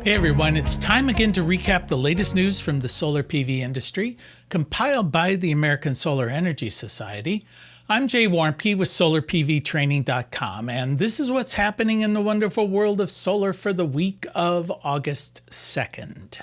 Hey everyone, it's time again to recap the latest news from the solar PV industry, compiled by the American Solar Energy Society. I'm Jay Warmke with SolarPVTraining.com, and this is what's happening in the wonderful world of solar for the week of August 2nd.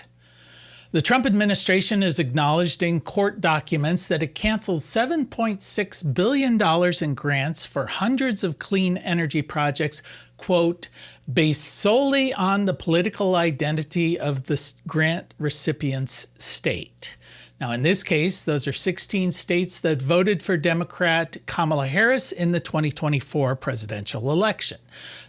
The Trump administration has acknowledged in court documents that it canceled $7.6 billion in grants for hundreds of clean energy projects, quote, based solely on the political identity of the grant recipient's state. Now, in this case, those are 16 states that voted for Democrat Kamala Harris in the 2024 presidential election.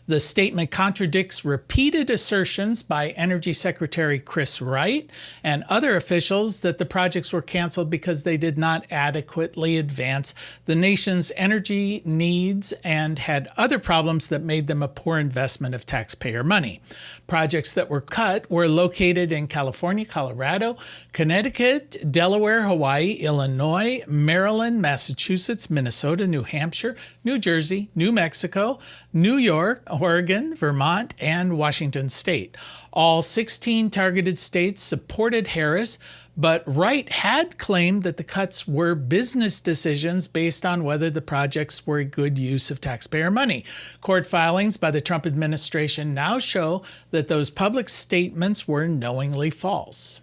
The statement contradicts repeated assertions by Energy Secretary Chris Wright and other officials that the projects were canceled because they did not adequately advance the nation's energy needs and had other problems that made them a poor investment of taxpayer money. Projects that were cut were located in California, Colorado, Connecticut, Delaware, Hawaii, Illinois, Maryland, Massachusetts, Minnesota, New Hampshire, New Jersey, New Mexico, New York, Oregon, Vermont, and Washington state. All 16 targeted states supported Harris, but Wright had claimed that the cuts were business decisions based on whether the projects were a good use of taxpayer money. Court filings by the Trump administration now show that those public statements were knowingly false.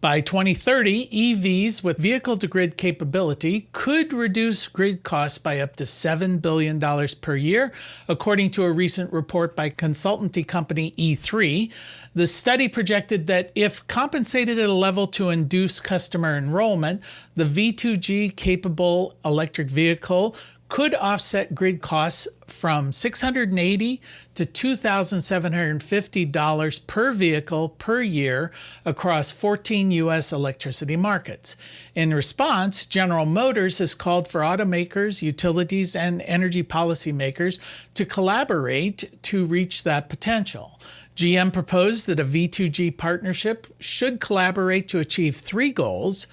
By 2030, EVs with vehicle-to-grid capability could reduce grid costs by up to $7 billion per year, according to a recent report by consultancy company E3. The study projected that if compensated at a level to induce customer enrollment, the V2G-capable electric vehicle could offset grid costs from $680 to $2,750 per vehicle per year across 14 U.S. electricity markets. In response, General Motors has called for automakers, utilities, and energy policymakers to collaborate to reach that potential. GM proposed that a V2G partnership should collaborate to achieve three goals: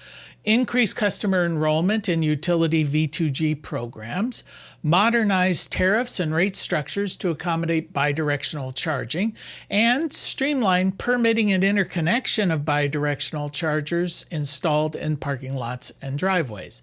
increase customer enrollment in utility V2G programs, modernize tariffs and rate structures to accommodate bidirectional charging, and streamline permitting and interconnection of bidirectional chargers installed in parking lots and driveways.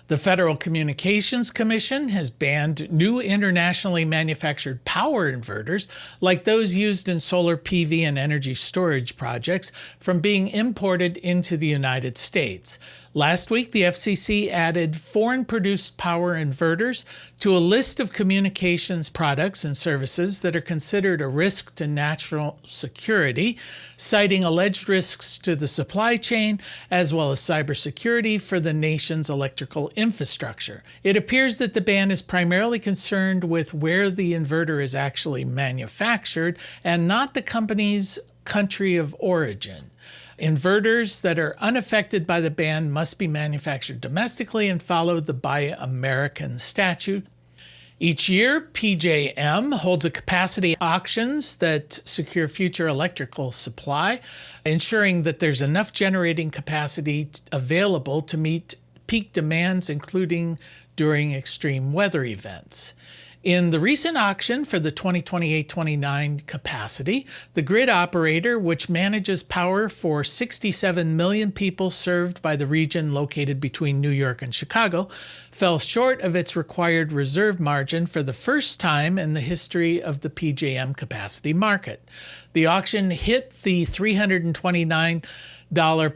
The Federal Communications Commission has banned new internationally manufactured power inverters, like those used in solar PV and energy storage projects, from being imported into the United States. Last week, the FCC added foreign-produced power inverters to a list of communications products and services that are considered a risk to national security, citing alleged risks to the supply chain as well as cybersecurity for the nation's electrical infrastructure. It appears that the ban is primarily concerned with where the inverter is actually manufactured and not the company's country of origin. Inverters that are unaffected by the ban must be manufactured domestically and follow the Buy American statute. Each year, PJM holds a capacity auctions that secure future electrical supply, ensuring that there's enough generating capacity available to meet peak demands, including during extreme weather events. In the recent auction for the 2028-29 capacity, the grid operator, which manages power for 67 million people served by the region located between New York and Chicago, fell short of its required reserve margin for the first time in the history of the PJM capacity market. The auction hit the $329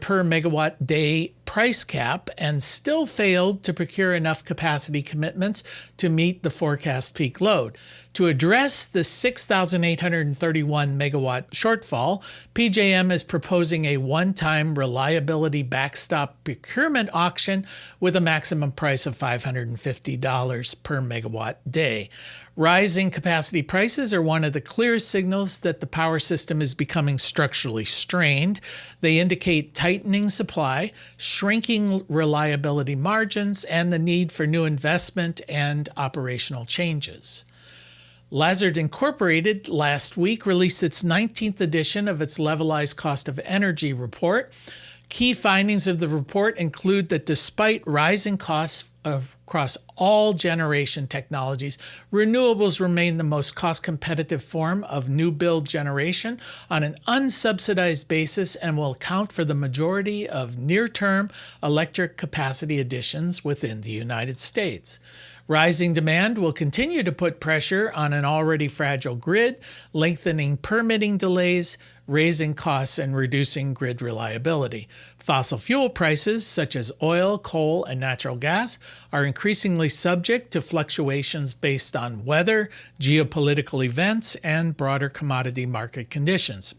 per megawatt day price cap and still failed to procure enough capacity commitments to meet the forecast peak load. To address the 6,831 megawatt shortfall, PJM is proposing a one-time reliability backstop procurement auction with a maximum price of $550 per megawatt day. Rising capacity prices are one of the clearest signals that the power system is becoming structurally strained. They indicate tightening supply, shrinking reliability margins, and the need for new investment and operational changes. Lazard Incorporated last week released its 19th edition of its Levelized Cost of Energy report. Key findings of the report include that despite rising costs across all generation technologies, renewables remain the most cost-competitive form of new build generation on an unsubsidized basis and will account for the majority of near-term electric capacity additions within the United States. Rising demand will continue to put pressure on an already fragile grid, lengthening permitting delays, raising costs, and reducing grid reliability. Fossil fuel prices, such as oil, coal, and natural gas, are increasingly subject to fluctuations based on weather, geopolitical events, and broader commodity market conditions.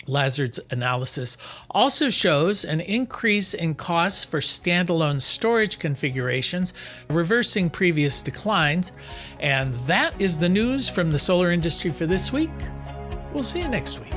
Lazard's analysis also shows an increase in costs for standalone storage configurations, reversing previous declines. And that is the news from the solar industry for this week. We'll see you next week.